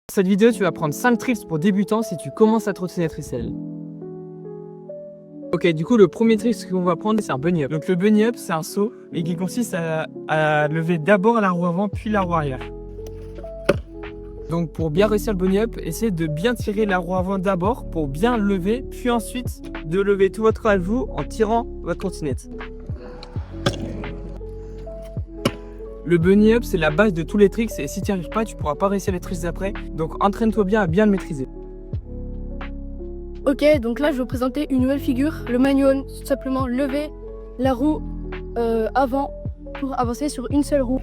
Dans cette vidéo, tu vas prendre 5 tricks pour débutants si tu commences à trottinette Ricel. Ok, du coup, le premier trick qu'on va prendre, c'est un bunny up. Donc, le bunny up, c'est un saut, mais qui consiste à lever d'abord la roue avant, puis la roue arrière. Donc, pour bien réussir le bunny up, essayez de bien tirer la roue avant d'abord pour bien lever, puis ensuite de lever tout votre à-vous en tirant votre trottinette. Le bunny up, c'est la base de tous les tricks et si tu n'y arrives pas, tu pourras pas réussir les tricks d'après. Donc, entraîne-toi bien à bien le maîtriser. Ok, donc là je vais vous présenter une nouvelle figure, le manual, tout simplement lever la roue avant pour avancer sur une seule roue.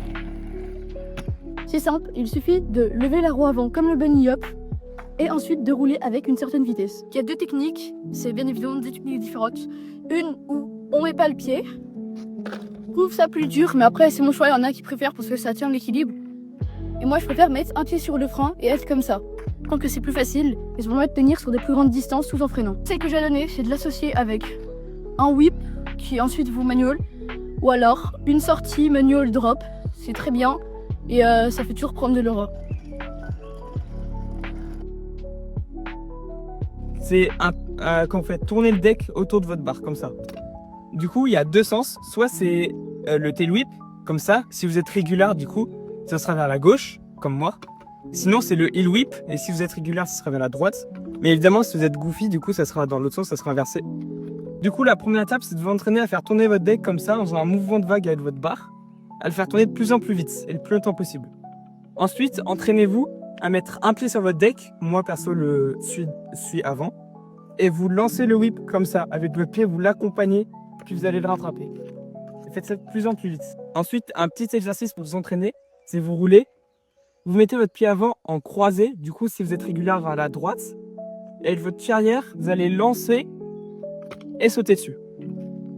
C'est simple, il suffit de lever la roue avant comme le bunny hop et ensuite de rouler avec une certaine vitesse. Il y a deux techniques, c'est bien évidemment deux techniques différentes. Une où on met pas le pied, je trouve ça plus dur, mais après c'est mon choix, il y en a qui préfèrent parce que ça tient l'équilibre. Et moi je préfère mettre un pied sur le frein et être comme ça. Je pense que c'est plus facile et ça permet de tenir sur des plus grandes distances tout en freinant. Ce que j'ai donné, c'est de l'associer avec un whip qui ensuite vous manual ou alors une sortie manual drop, c'est très bien et ça fait toujours prendre de l'aura. C'est quand vous faites tourner le deck autour de votre barre, comme ça. Du coup, il y a deux sens. Soit c'est le tail whip, comme ça. Si vous êtes régulier, du coup, ça sera vers la gauche, comme moi. Sinon, c'est le heel whip, et si vous êtes régulier, ça sera vers la droite. Mais évidemment, si vous êtes goofy, du coup, ça sera dans l'autre sens, ça sera inversé. Du coup, la première étape, c'est de vous entraîner à faire tourner votre deck comme ça, en faisant un mouvement de vague avec votre barre, à le faire tourner de plus en plus vite, et le plus longtemps possible. Ensuite, entraînez-vous à mettre un pied sur votre deck, moi perso, le suis avant, et vous lancez le whip comme ça, avec le pied, vous l'accompagnez, puis vous allez le rattraper. Et faites ça de plus en plus vite. Ensuite, un petit exercice pour vous entraîner, c'est vous roulez. Vous mettez votre pied avant en croisé, du coup si vous êtes régulier vers la droite, et avec votre pied arrière, vous allez lancer et sauter dessus.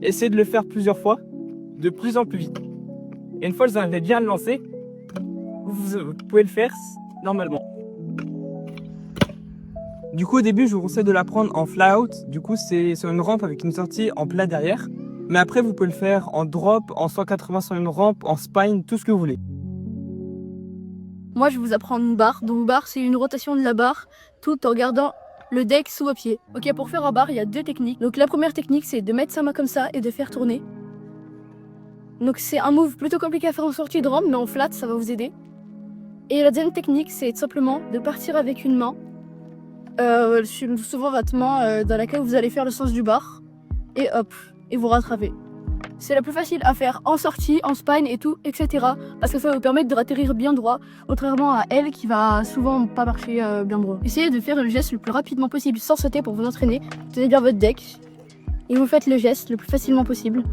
Essayez de le faire plusieurs fois, de plus en plus vite. Et une fois que vous avez bien le lancé, vous pouvez le faire normalement. Du coup au début je vous conseille de la prendre en fly out, du coup c'est sur une rampe avec une sortie en plat derrière. Mais après vous pouvez le faire en drop, en 180 sur une rampe, en spine, tout ce que vous voulez. Moi je vais vous apprendre une barre, donc barre c'est une rotation de la barre tout en gardant le deck sous vos pieds. Ok, pour faire un barre il y a deux techniques. Donc la première technique c'est de mettre sa main comme ça et de faire tourner. Donc c'est un move plutôt compliqué à faire en sortie de rampe mais en flat ça va vous aider. Et la deuxième technique c'est simplement de partir avec une main, souvent votre main dans laquelle vous allez faire le sens du bar et hop, et vous rattrapez. C'est la plus facile à faire en sortie, en spine et tout, etc. Parce que ça va vous permettre de atterrir bien droit, contrairement à elle qui va souvent pas marcher bien droit. Essayez de faire le geste le plus rapidement possible sans sauter pour vous entraîner. Tenez bien votre deck et vous faites le geste le plus facilement possible.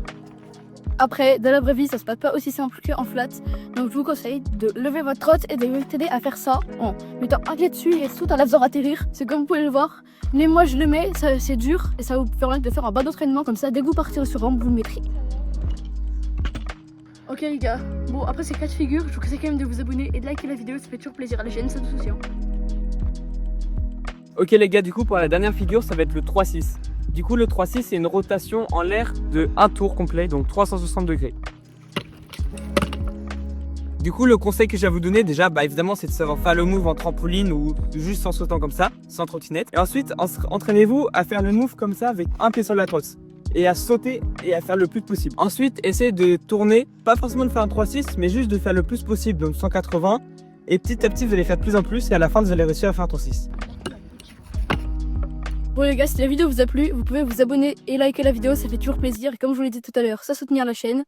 Après, dans la vraie vie, ça se passe pas aussi simple qu'en flat. Donc je vous conseille de lever votre trotte et de m'aider à faire ça en mettant un pied dessus et tout en la faisant atterrir. C'est comme vous pouvez le voir. Mais moi je le mets, c'est dur et ça va vous permettre de faire un bas d'entraînement comme ça. Dès que vous partirez sur rampe, vous le mettrez. Ok les gars, bon après ces 4 figures, je vous conseille quand même de vous abonner et de liker la vidéo, ça fait toujours plaisir à la chaîne, ça de souci. Ok les gars, du coup pour la dernière figure, ça va être le 3-6. Du coup le 3-6 c'est une rotation en l'air de un tour complet, donc 360 degrés. Du coup le conseil que j'ai à vous donner déjà, évidemment c'est de savoir faire le move en trampoline ou juste en sautant comme ça, sans trottinette. Et ensuite entraînez-vous à faire le move comme ça avec un pied sur la trotte. Et à sauter et à faire le plus possible. Ensuite, essayez de tourner, pas forcément de faire un 3-6, mais juste de faire le plus possible, donc 180. Et petit à petit, vous allez faire de plus en plus, et à la fin, vous allez réussir à faire un 3-6. Bon les gars, si la vidéo vous a plu, vous pouvez vous abonner et liker la vidéo, ça fait toujours plaisir. Et comme je vous l'ai dit tout à l'heure, ça soutenir la chaîne.